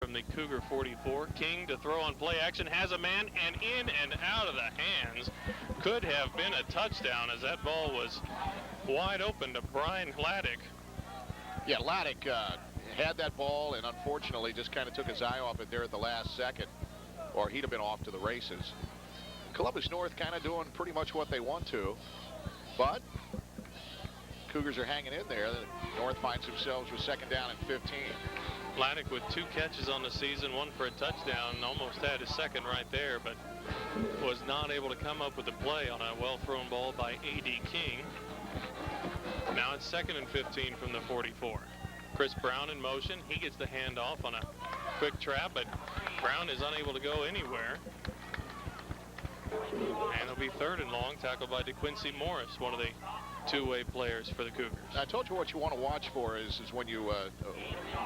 from the Cougar 44. King to throw on play action, has a man, and in and out of the hands. Could have been a touchdown as that ball was wide open to Brian Laddick. Yeah, Laddick had that ball and unfortunately just kind of took his eye off it there at the last second, or he'd have been off to the races. Columbus North kind of doing pretty much what they want to, but Cougars are hanging in there. North finds themselves with 2nd down and 15. Laddick with 2 catches on the season, 1 for a touchdown, almost had his second right there, but was not able to come up with a play on a well-thrown ball by A.D. King. Now it's 2nd and 15 from the 44. Chris Brown in motion. He gets the handoff on a quick trap, but Brown is unable to go anywhere. And it'll be 3rd and long, tackled by DeQuincy Morris, one of the two-way players for the Cougars. I told you what you want to watch for is when you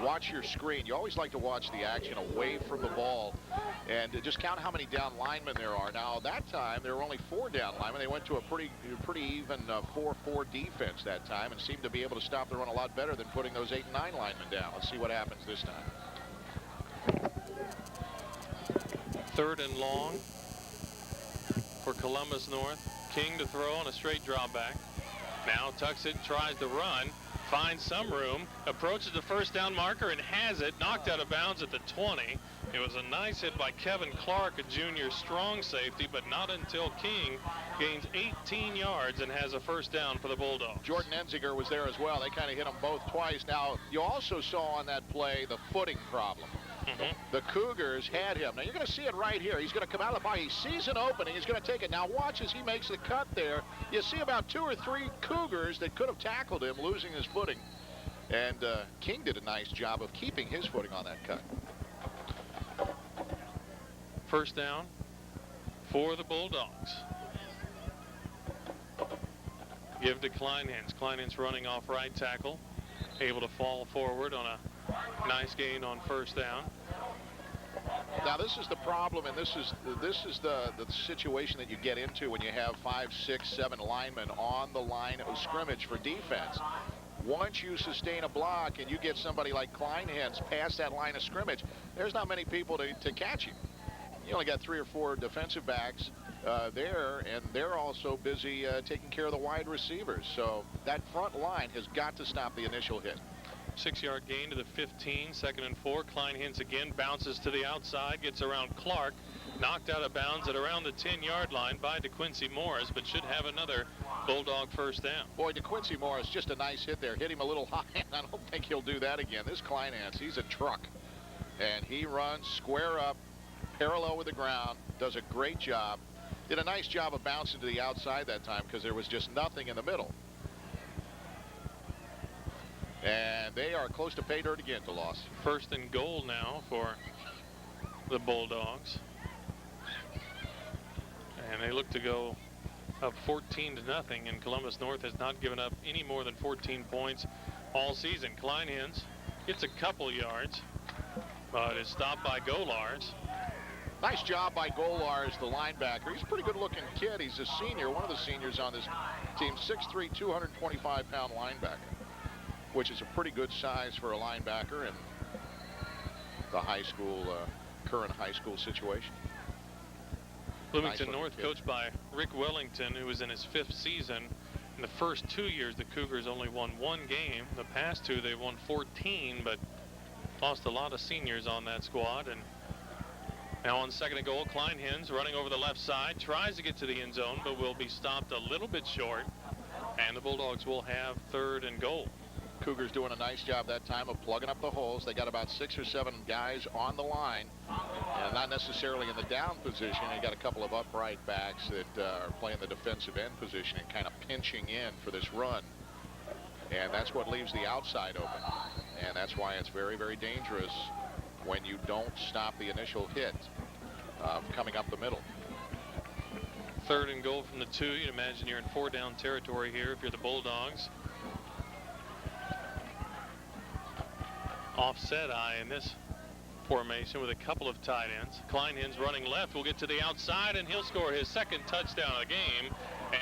watch your screen, you always like to watch the action away from the ball and just count how many down linemen there are. Now, that time, there were only 4 down linemen. They went to a pretty even 4-4 defense that time and seemed to be able to stop the run a lot better than putting those 8 and 9 linemen down. Let's see what happens this time. 3rd and long for Columbus North. King to throw on a straight drop back. Now tucks it, tries to run, finds some room, approaches the 1st down marker and has it, knocked out of bounds at the 20. It was a nice hit by Kevin Clark, a junior strong safety, but not until King gains 18 yards and has a 1st down for the Bulldogs. Jordan Enziger was there as well. They kind of hit them both twice. Now, you also saw on that play the footing problem. The Cougars had him. Now, you're going to see it right here. He's going to come out of the body. He sees an opening. He's going to take it. Now, watch as he makes the cut there. You see about 2 or 3 Cougars that could have tackled him, losing his footing. And King did a nice job of keeping his footing on that cut. 1st down for the Bulldogs. Give to Kleinhans. Kleinhans running off right tackle. Able to fall forward on a nice gain on 1st down. Now this is the problem, and this is the situation that you get into when you have 5, 6, 7 linemen on the line of scrimmage for defense. Once you sustain a block and you get somebody like Kleinhans past that line of scrimmage, there's not many people to catch you. You only got 3 or 4 defensive backs there, and they're also busy taking care of the wide receivers. So that front line has got to stop the initial hit. 6-yard gain to the 15, 2nd and 4. Kleinhans again bounces to the outside, gets around Clark, knocked out of bounds at around the 10-yard line by DeQuincy Morris, but should have another Bulldog 1st down. Boy, DeQuincy Morris, just a nice hit there. Hit him a little high, and I don't think he'll do that again. This Kleinhans, he's a truck, and he runs square up, parallel with the ground, does a great job. Did a nice job of bouncing to the outside that time because there was just nothing in the middle. And they are close to pay dirt again to loss. 1st and goal now for the Bulldogs. And they look to go up 14-0, and Columbus North has not given up any more than 14 points all season. Kleinhans gets a couple yards, but is stopped by Golars. Nice job by Golars, the linebacker. He's a pretty good-looking kid. He's a senior, one of the seniors on this team, 6'3", 225-pound linebacker, which is a pretty good size for a linebacker in the high school, current high school situation. Bloomington North, coached by Rick Wellington, who was in his 5th season. In the first 2 years, the Cougars only won 1 game. The past 2, they won 14, but lost a lot of seniors on that squad. And now on 2nd and goal, Kleinhans running over the left side, tries to get to the end zone, but will be stopped a little bit short. And the Bulldogs will have 3rd and goal. Cougars doing a nice job that time of plugging up the holes. They got about 6 or 7 guys on the line, and not necessarily in the down position. They got a couple of upright backs that are playing the defensive end position and kind of pinching in for this run. And that's what leaves the outside open. And that's why it's very, very dangerous when you don't stop the initial hit coming up the middle. 3rd and goal from the 2. You'd imagine you're in 4-down territory here if you're the Bulldogs. Offset eye in this formation with a couple of tight ends. Kleinhans running left will get to the outside, and he'll score his 2nd touchdown of the game.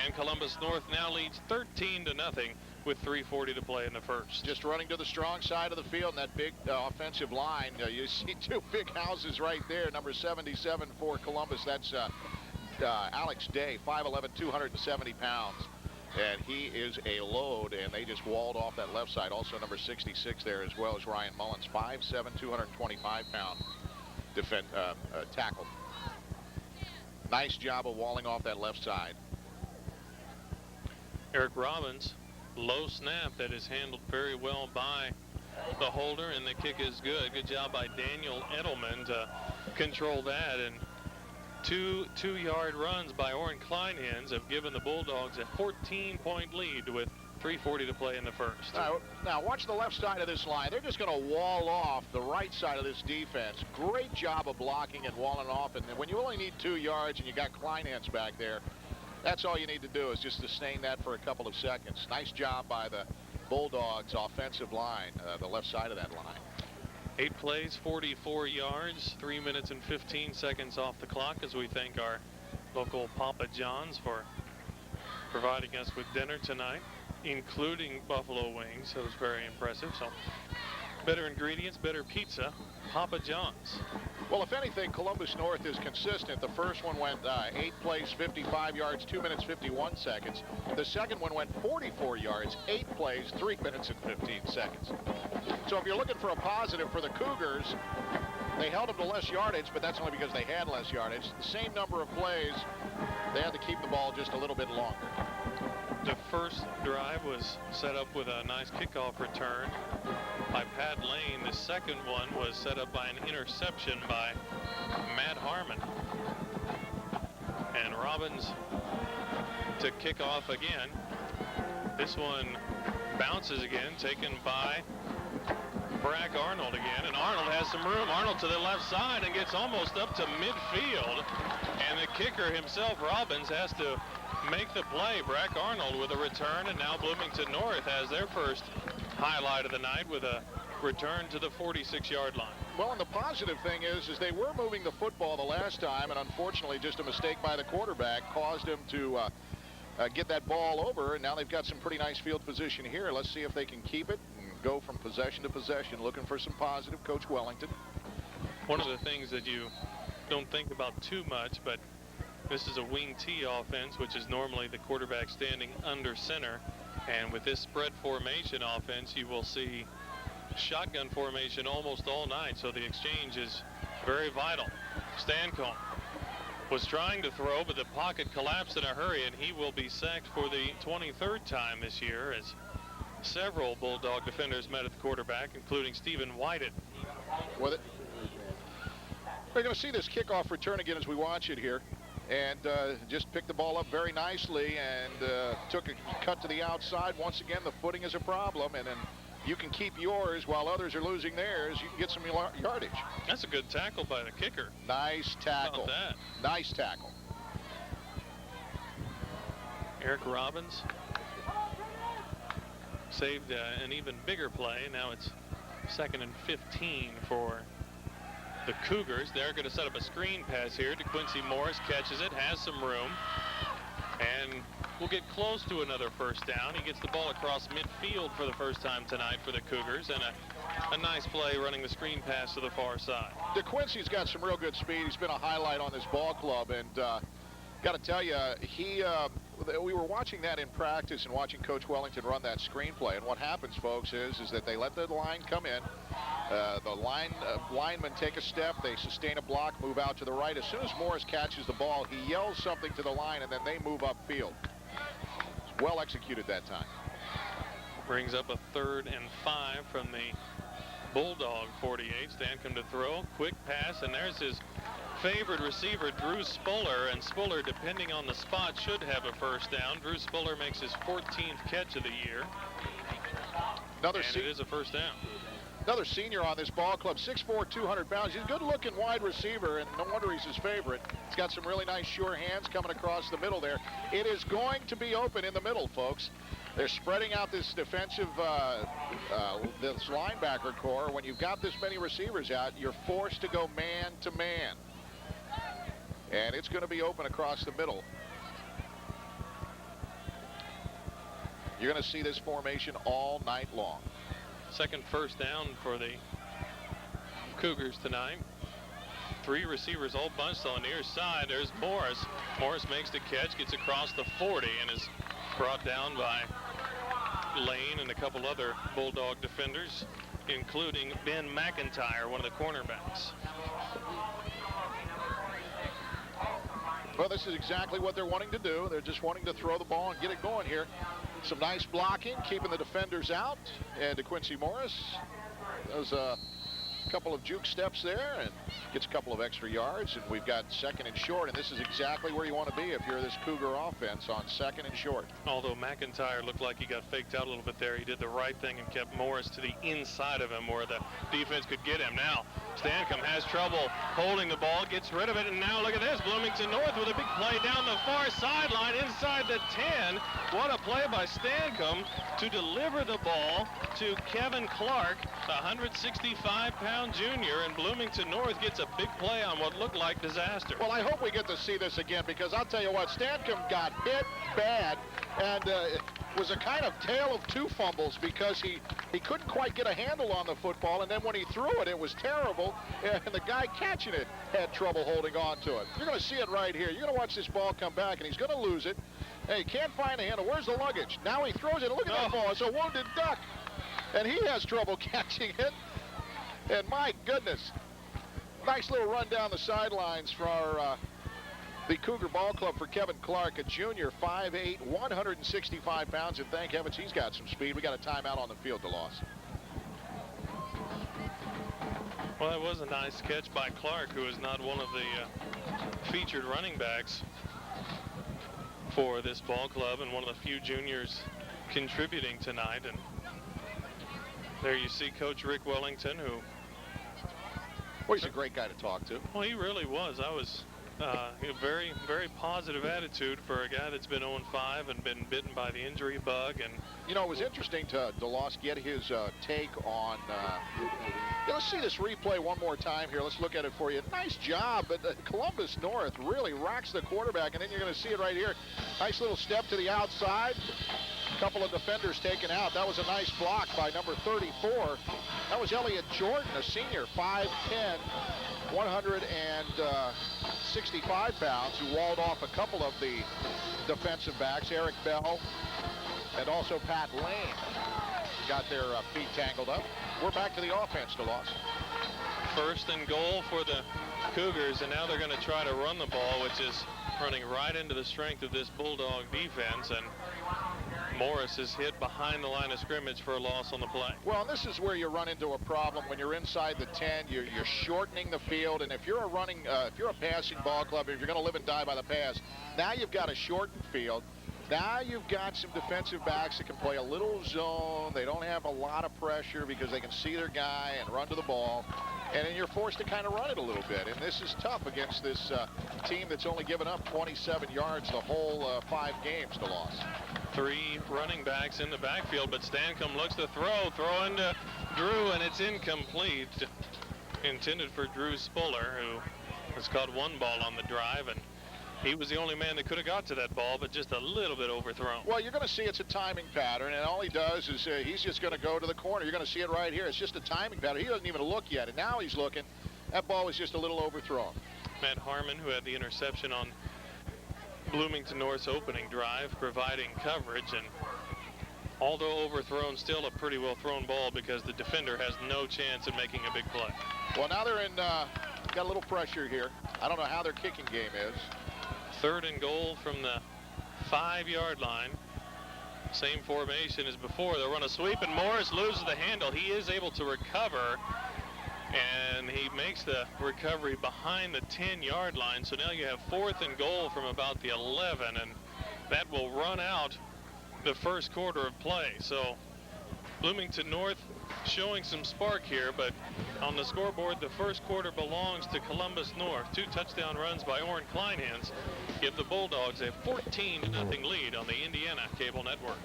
And Columbus North now leads 13-0 with 3:40 to play in the first. Just running to the strong side of the field in that big offensive line. You see two big houses right there. Number 77 for Columbus. That's Alex Day, 5'11", 270 pounds. And he is a load, and they just walled off that left side. Also number 66 there, as well as Ryan Mullins, 5'7", 225-pound tackle. Nice job of walling off that left side. Eric Robbins, low snap that is handled very well by the holder, and the kick is good. Good job by Daniel Edelman to control that. And two-yard runs by Orrin Kleinhans have given the Bulldogs a 14-point lead with 3:40 to play in the first. Now watch the left side of this line. They're just going to wall off the right side of this defense. Great job of blocking and walling off. And when you only need 2 yards and you got Kleinhans back there, that's all you need to do is just sustain that for a couple of seconds. Nice job by the Bulldogs offensive line, the left side of that line. 8 plays, 44 yards, 3 minutes and 15 seconds off the clock, as we thank our local Papa John's for providing us with dinner tonight, including buffalo wings. It was very impressive. So better ingredients, better pizza, Papa John's. Well, if anything, Columbus North is consistent. The first one went 8 plays, 55 yards, 2 minutes, 51 seconds. The second one went 44 yards, 8 plays, 3 minutes and 15 seconds. So if you're looking for a positive for the Cougars, they held them to less yardage, but that's only because they had less yardage. The same number of plays, they had to keep the ball just a little bit longer. The first drive was set up with a nice kickoff return by Pat Lane. The second one was set up by an interception by Matt Harmon. And Robbins to kick off again. This one bounces again, taken by Brack Arnold again, and Arnold has some room. Arnold to the left side and gets almost up to midfield. And the kicker himself, Robbins, has to make the play. Brack Arnold with a return, and now Bloomington North has their first highlight of the night with a return to the 46-yard line. Well, and the positive thing is they were moving the football the last time, and unfortunately just a mistake by the quarterback caused him to get that ball over, and now they've got some pretty nice field position here. Let's see if they can keep it and go from possession to possession, looking for some positive. Coach Wellington. One of the things that you don't think about too much, but this is a wing T offense, which is normally the quarterback standing under center. And with this spread formation offense, you will see shotgun formation almost all night. So the exchange is very vital. Stancomb was trying to throw, but the pocket collapsed in a hurry, and he will be sacked for the 23rd time this year, as several Bulldog defenders met at the quarterback, including Stephen Whited. We're going to see this kickoff return again as we watch it here. And just picked the ball up very nicely and took a cut to the outside. Once again, the footing is a problem, and then you can keep yours while others are losing theirs. You can get some yardage. That's a good tackle by the kicker. Nice tackle. How about that? Nice tackle. Eric Robbins saved an even bigger play. Now it's 2nd and 15 for the Cougars. They're going to set up a screen pass here to Quincy Morris. Catches it, has some room, and we'll get close to another first down. He gets the ball across midfield for the first time tonight for the Cougars, and a nice play running the screen pass to the far side. DeQuincy's got some real good speed. He's been a highlight on this ball club, and got to tell you, we were watching that in practice and watching Coach Wellington run that screenplay. And what happens, folks, is that they let the line come in. The linemen take a step, they sustain a block, move out to the right. As soon as Morris catches the ball, he yells something to the line, and then they move upfield. It's well executed that time. Brings up a 3rd and 5 from the Bulldog 48. Stancomb to throw, quick pass, and there's his favored receiver, Drew Spuller, and Spuller, depending on the spot, should have a first down. Drew Spuller makes his 14th catch of the year. And it is a first down. Another senior on this ball club, 6'4", 200 pounds. He's a good-looking wide receiver, and no wonder he's his favorite. He's got some really nice, sure hands coming across the middle there. It is going to be open in the middle, folks. They're spreading out this defensive, this linebacker core. When you've got this many receivers out, you're forced to go man-to-man. And it's going to be open across the middle. You're going to see this formation all night long. Second first down for the Cougars tonight. 3 receivers all bunched on the near side. There's Morris. Morris makes the catch, gets across the 40, and is brought down by Lane and a couple other Bulldog defenders, including Ben McIntyre, one of the cornerbacks. Well, this is exactly what they're wanting to do. They're just wanting to throw the ball and get it going here. Some nice blocking, keeping the defenders out. And DeQuincy Morris does a couple of juke steps there and gets a couple of extra yards. And we've got second and short. And this is exactly where you want to be if you're this Cougar offense, on second and short. Although McIntyre looked like he got faked out a little bit there, he did the right thing and kept Morris to the inside of him where the defense could get him. Now, Stancomb has trouble holding the ball, gets rid of it, and now look at this. Bloomington North with a big play down the far sideline inside the 10. What a play by Stancomb to deliver the ball to Kevin Clark, the 165-pound junior, and Bloomington North gets a big play on what looked like disaster. Well, I hope we get to see this again, because I'll tell you what, Stancomb got hit bad, and it was a kind of tale of 2 fumbles, because he couldn't quite get a handle on the football, and then when he threw it, it was terrible, and the guy catching it had trouble holding on to it. You're going to see it right here. You're going to watch this ball come back, and he's going to lose it. Hey, he can't find a handle. Where's the luggage? Now he throws it. Look at that ball. It's a wounded duck, and he has trouble catching it. And my goodness, nice little run down the sidelines for the Cougar Ball Club for Kevin Clark, a junior, 5'8", 165 pounds, and thank heavens he's got some speed. We got a timeout on the field to loss. Well, that was a nice catch by Clark, who is not one of the featured running backs for this ball club, and one of the few juniors contributing tonight. And there you see Coach Rick Wellington, who... Well, he's a great guy to talk to. Well, he really was. I was a very, very positive attitude for a guy that's been 0-5 and been bitten by the injury bug. And you know, it was interesting to DeLoss get his take on... let's see this replay one more time here. Let's look at it for you. Nice job, but Columbus North really rocks the quarterback, and then you're going to see it right here. Nice little step to the outside. A couple of defenders taken out. That was a nice block by number 34. That was Elliott Jordan, a senior, 5'10", 165 pounds, who walled off a couple of the defensive backs, Eric Bell and also Pat Lane. Got their feet tangled up. We're back to the offense, DeLoss. First and goal for the Cougars, and now they're going to try to run the ball, which is running right into the strength of this Bulldog defense, and Morris is hit behind the line of scrimmage for a loss on the play. Well, this is where you run into a problem when you're inside the 10. You're shortening the field, and if you're a passing ball club, if you're going to live and die by the pass, now you've got a shortened field. Now you've got some defensive backs that can play a little zone. They don't have a lot of pressure because they can see their guy and run to the ball. And then you're forced to kind of run it a little bit. And this is tough against this team that's only given up 27 yards the whole 5 games to loss. 3 running backs in the backfield, but Stancomb looks to throw into Drew, and it's incomplete. Intended for Drew Spuller, who has caught 1 ball on the drive, and he was the only man that could have got to that ball, but just a little bit overthrown. Well, you're going to see it's a timing pattern, and all he does is he's just going to go to the corner. You're going to see it right here. It's just a timing pattern. He doesn't even look yet, and now he's looking. That ball was just a little overthrown. Matt Harmon, who had the interception on Bloomington North's opening drive, providing coverage, and although overthrown, still a pretty well thrown ball because the defender has no chance of making a big play. Well, now they're in, got a little pressure here. I don't know how their kicking game is. 3rd and goal from the 5-yard line. Same formation as before. They'll run a sweep, and Morris loses the handle. He is able to recover, and he makes the recovery behind the 10-yard line. So now you have 4th and goal from about the 11, and that will run out the first quarter of play. So Bloomington North showing some spark here, but on the scoreboard, the first quarter belongs to Columbus North. 2 touchdown runs by Orrin Kleinhans give the Bulldogs a 14-0 lead on the Indiana Cable Network.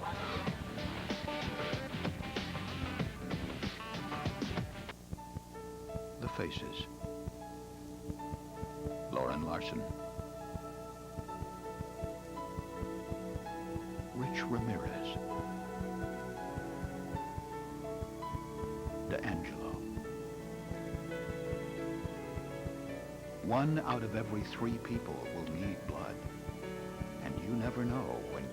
The faces. Lauren Larson. Rich Ramirez. 1 out of every 3 people will need blood. And you never know when